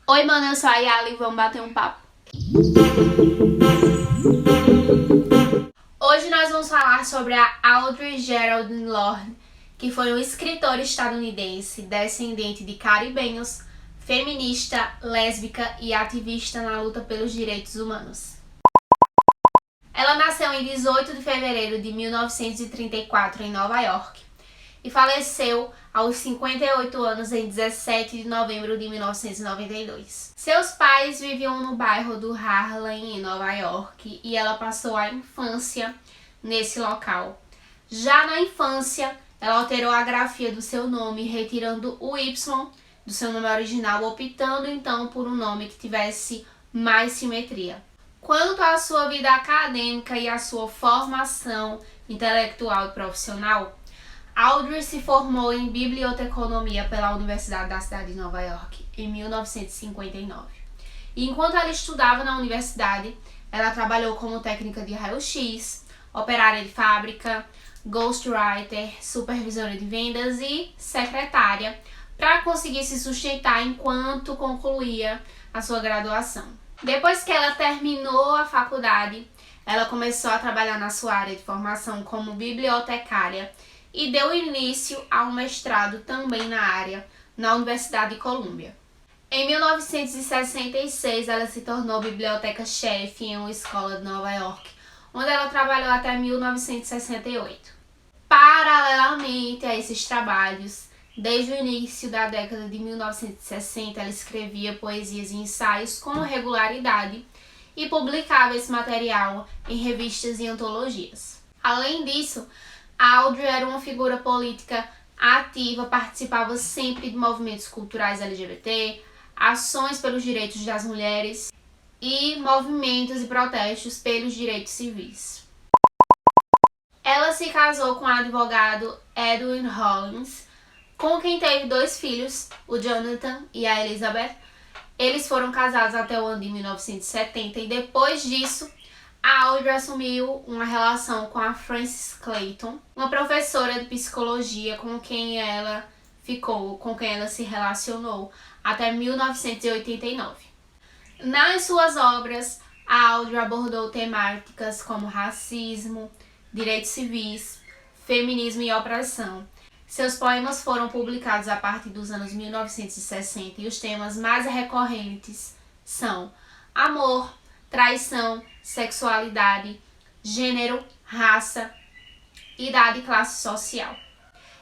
Oi, mano, eu sou a Yali e vamos bater um papo. Hoje nós vamos falar sobre a Audre Geraldine Lorde, que foi uma escritora estadunidense, descendente de caribenhos, feminista, lésbica e ativista na luta pelos direitos humanos. Ela nasceu em 18 de fevereiro de 1934 em Nova York e faleceu aos 58 anos em 17 de novembro de 1992. Seus pais viviam no bairro do Harlem, em Nova York, e ela passou a infância nesse local. Já na infância, ela alterou a grafia do seu nome, retirando o Y do seu nome original, optando então por um nome que tivesse mais simetria. Quanto à sua vida acadêmica e à sua formação intelectual e profissional, Audre se formou em biblioteconomia pela Universidade da cidade de Nova York em 1959. E enquanto ela estudava na universidade, ela trabalhou como técnica de raio-x, operária de fábrica, ghostwriter, supervisora de vendas e secretária, para conseguir se sustentar enquanto concluía a sua graduação. Depois que ela terminou a faculdade, ela começou a trabalhar na sua área de formação como bibliotecária e deu início a um mestrado também na área, na Universidade de Colômbia. Em 1966, ela se tornou biblioteca-chefe em uma escola de Nova York, onde ela trabalhou até 1968. Paralelamente a esses trabalhos, desde o início da década de 1960, ela escrevia poesias e ensaios com regularidade e publicava esse material em revistas e antologias. Além disso, Audre era uma figura política ativa, participava sempre de movimentos culturais LGBT, ações pelos direitos das mulheres e movimentos e protestos pelos direitos civis. Ela se casou com o advogado Edwin Rollins, com quem teve 2 filhos, o Jonathan e a Elizabeth. Eles foram casados até o ano de 1970 e depois disso, a Audre assumiu uma relação com a Frances Clayton, uma professora de psicologia com quem ela se relacionou até 1989. Nas suas obras, a Audre abordou temáticas como racismo, direitos civis, feminismo e opressão. Seus poemas foram publicados a partir dos anos 1960 e os temas mais recorrentes são amor, traição, sexualidade, gênero, raça, idade e classe social.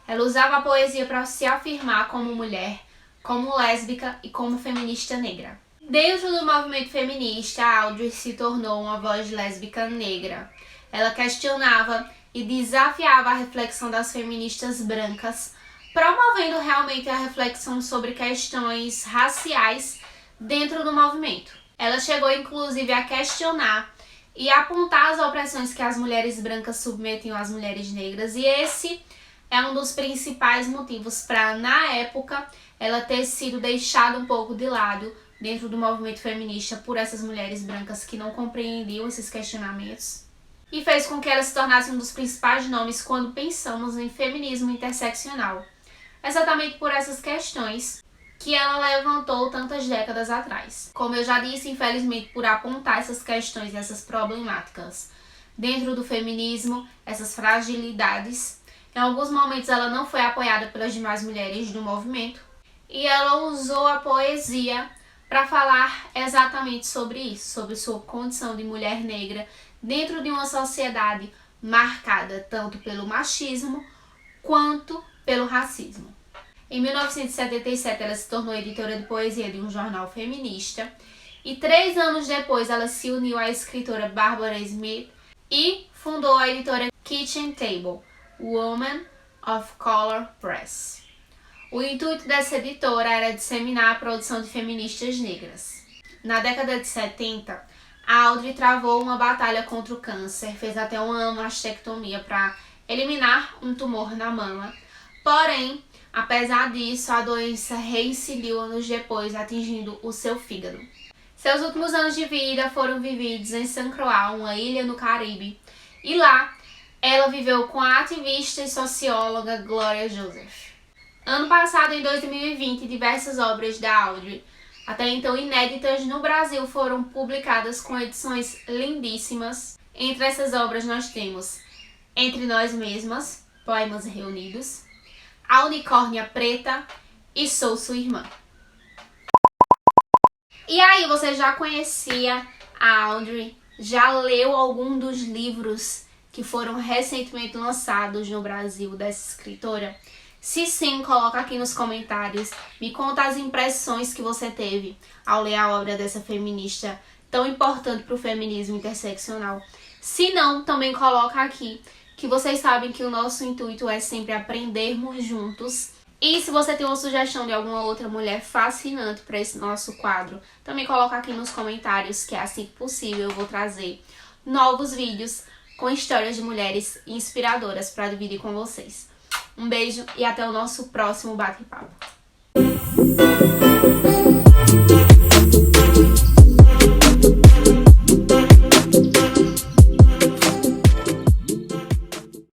Ela usava a poesia para se afirmar como mulher, como lésbica e como feminista negra. Dentro do movimento feminista, Audre se tornou uma voz lésbica negra. Ela questionava e desafiava a reflexão das feministas brancas, promovendo realmente a reflexão sobre questões raciais dentro do movimento. Ela chegou inclusive a questionar e apontar as opressões que as mulheres brancas submetiam às mulheres negras, e esse é um dos principais motivos para, na época, ela ter sido deixada um pouco de lado dentro do movimento feminista por essas mulheres brancas que não compreendiam esses questionamentos, e fez com que ela se tornasse um dos principais nomes quando pensamos em feminismo interseccional, exatamente por essas questões que ela levantou tantas décadas atrás. Como eu já disse, infelizmente, por apontar essas questões e essas problemáticas dentro do feminismo, essas fragilidades, em alguns momentos ela não foi apoiada pelas demais mulheres do movimento, e ela usou a poesia para falar exatamente sobre isso, sobre sua condição de mulher negra dentro de uma sociedade marcada tanto pelo machismo quanto pelo racismo. Em 1977, ela se tornou editora de poesia de um jornal feminista e 3 anos depois ela se uniu à escritora Barbara Smith e fundou a editora Kitchen Table, Women of Color Press. O intuito dessa editora era disseminar a produção de feministas negras. Na década de 70, a Audre travou uma batalha contra o câncer, fez até uma mastectomia para eliminar um tumor na mama, porém, apesar disso, a doença reincidiu anos depois, atingindo o seu fígado. Seus últimos anos de vida foram vividos em St. Croix, uma ilha no Caribe, e lá ela viveu com a ativista e socióloga Gloria Joseph. Ano passado, em 2020, diversas obras da Audre até então inéditas no Brasil, foram publicadas com edições lindíssimas. Entre essas obras nós temos Entre Nós Mesmas, Poemas Reunidos, A Unicórnia Preta e Sou Sua Irmã. E aí, você já conhecia a Audre? Já leu algum dos livros que foram recentemente lançados no Brasil dessa escritora? Se sim, coloca aqui nos comentários. Me conta as impressões que você teve ao ler a obra dessa feminista tão importante para o feminismo interseccional. Se não, também coloca aqui, que vocês sabem que o nosso intuito é sempre aprendermos juntos. E se você tem uma sugestão de alguma outra mulher fascinante para esse nosso quadro, também coloca aqui nos comentários, que assim que possível eu vou trazer novos vídeos com histórias de mulheres inspiradoras para dividir com vocês. Um beijo e até o nosso próximo bate-papo.